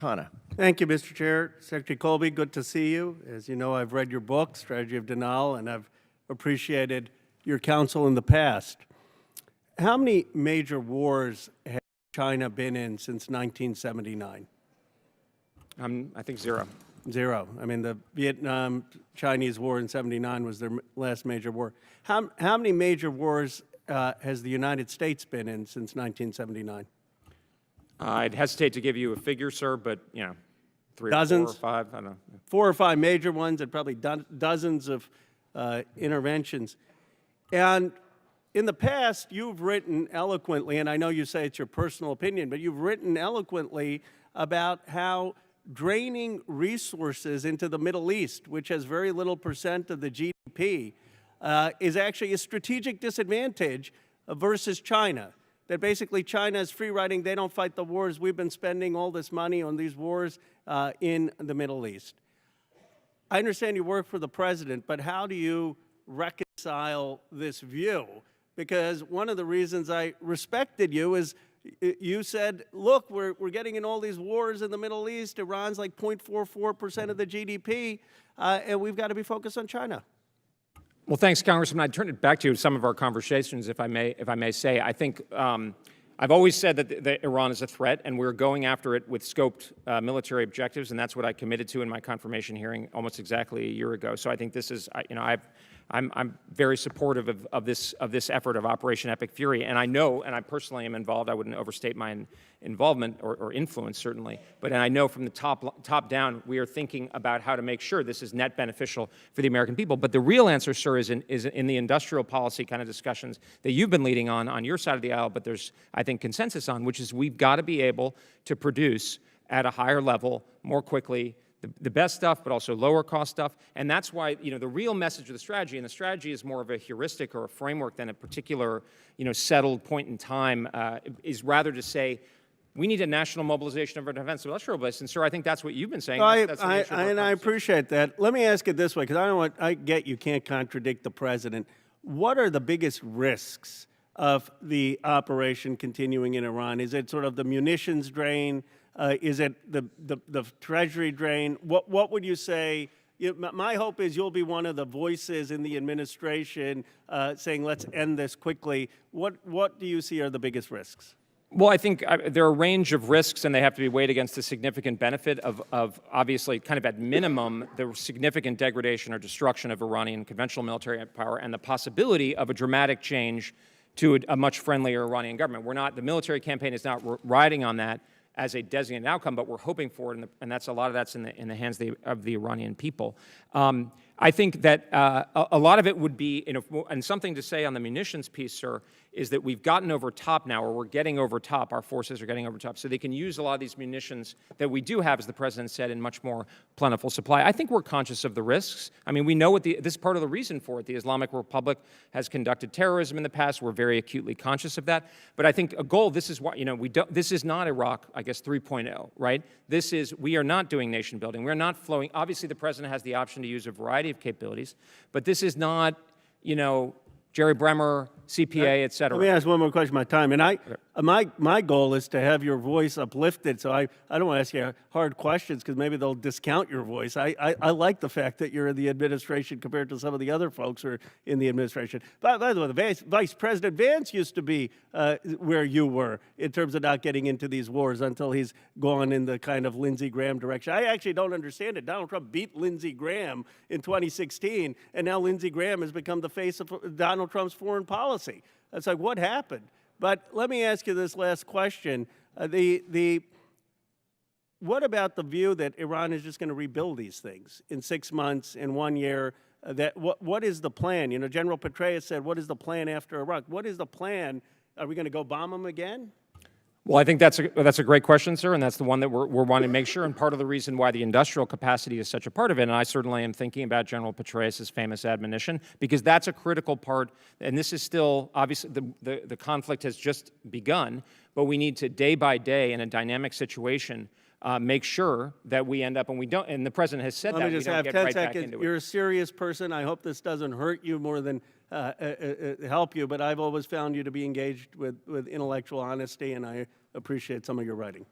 Khanna. Thank you, Mr. Chair. Secretary Colby, good to see you. As you know, I've read your book, Strategy of Denial, and I've appreciated your counsel in the past. How many major wars has China been in since 1979? I think zero. Zero. I mean, the Vietnam-Chinese War in '79 was their last major war. How many major wars has the United States been in since 1979? I'd hesitate to give you a figure, sir, but, you know, Dozens? 4 or 5, I don't know. 4 or 5 major ones and probably dozens of interventions. And in the past, you've written eloquently, and I know you say it's your personal opinion, but you've written eloquently about how draining resources into the Middle East, which has very little % of the GDP, is actually a strategic disadvantage versus China. That basically China is free riding, they don't fight the wars. We've been spending all this money on these wars in the Middle East. I understand you work for the president, but how do you reconcile this view? Because one of the reasons I respected you is you said, look, we're getting in all these wars in the Middle East. Iran's like 0.44% of the GDP, and we've got to be focused on China. Well, thanks, Congressman. I'd turn it back to some of our conversations, if I may say. I think I've always said that Iran is a threat, and we're going after it with scoped military objectives, and that's what I committed to in my confirmation hearing almost exactly a year ago. So I think this is, you know, I'm very supportive of this effort of Operation Epic Fury, and I know, and I personally am involved. I wouldn't overstate my involvement or influence, certainly, but I know from the top down, we are thinking about how to make sure this is net beneficial for the American people. But the real answer, sir, is in the industrial policy kind of discussions that you've been leading on your side of the aisle, but there's, I think, consensus on, which is we've got to be able to produce at a higher level more quickly the best stuff, but also lower cost stuff. And that's why, you know, the real message of the strategy, and the strategy is more of a heuristic or a framework than a particular, you know, settled point in time, is rather to say, we need a national mobilization of our defense industrial base. And, sir, I think that's what you've been saying. I appreciate that. Let me ask it this way, because I get you can't contradict the president. What are the biggest risks of the operation continuing in Iran? Is it sort of the munitions drain? Is it the treasury drain? What would you say? My hope is you'll be one of the voices in the administration saying, let's end this quickly. What do you see are the biggest risks? Well, I think there are a range of risks, and they have to be weighed against the significant benefit of obviously, kind of at minimum, the significant degradation or destruction of Iranian conventional military power and the possibility of a dramatic change to a much friendlier Iranian government. The military campaign is not riding on that as a designated outcome, but we're hoping for it, and that's a lot of that's in the hands of the Iranian people. I think that a lot of it would be, and something to say on the munitions piece, sir, is that we've gotten over top now, or we're getting over top, our forces are getting over top, so they can use a lot of these munitions that we do have, as the president said, in much more plentiful supply. I think we're conscious of the risks. I mean, we know this is part of the reason for it. The Islamic Republic has conducted terrorism in the past. We're very acutely conscious of that. But I think a goal, this is why, you know, this is not Iraq, I guess, 3.0, right? We are not doing nation building. We're not flowing. Obviously, the president has the option to use a variety of capabilities, but this is not, you know, Jerry Bremer, CPA, et cetera. Let me ask one more question, my time. And my goal is to have your voice uplifted, so I don't want to ask you hard questions because maybe they'll discount your voice. I like the fact that you're in the administration compared to some of the other folks who are in the administration. By the way, Vice President Vance used to be where you were in terms of not getting into these wars until he's gone in the kind of Lindsey Graham direction. I actually don't understand it. Donald Trump beat Lindsey Graham in 2016, and now Lindsey Graham has become the face of Donald Trump's foreign policy. It's like, what happened? But let me ask you this last question. What about the view that Iran is just going to rebuild these things in 6 months, in 1 year? What is the plan? You know, General Petraeus said, what is the plan after Iraq? What is the plan? Are we going to go bomb them again? Well, I think that's a great question, sir, and that's the one that we're wanting to make sure, and part of the reason why the industrial capacity is such a part of it, and I certainly am thinking about General Petraeus' famous admonition, because that's a critical part, and this is still, obviously, the conflict has just begun, but we need to, day by day, in a dynamic situation, make sure that we end up, and we don't, and the president has said that, we don't get right back into it. You're a serious person. I hope this doesn't hurt you more than help you, but I've always found you to be engaged with intellectual honesty, and I appreciate some of your writing.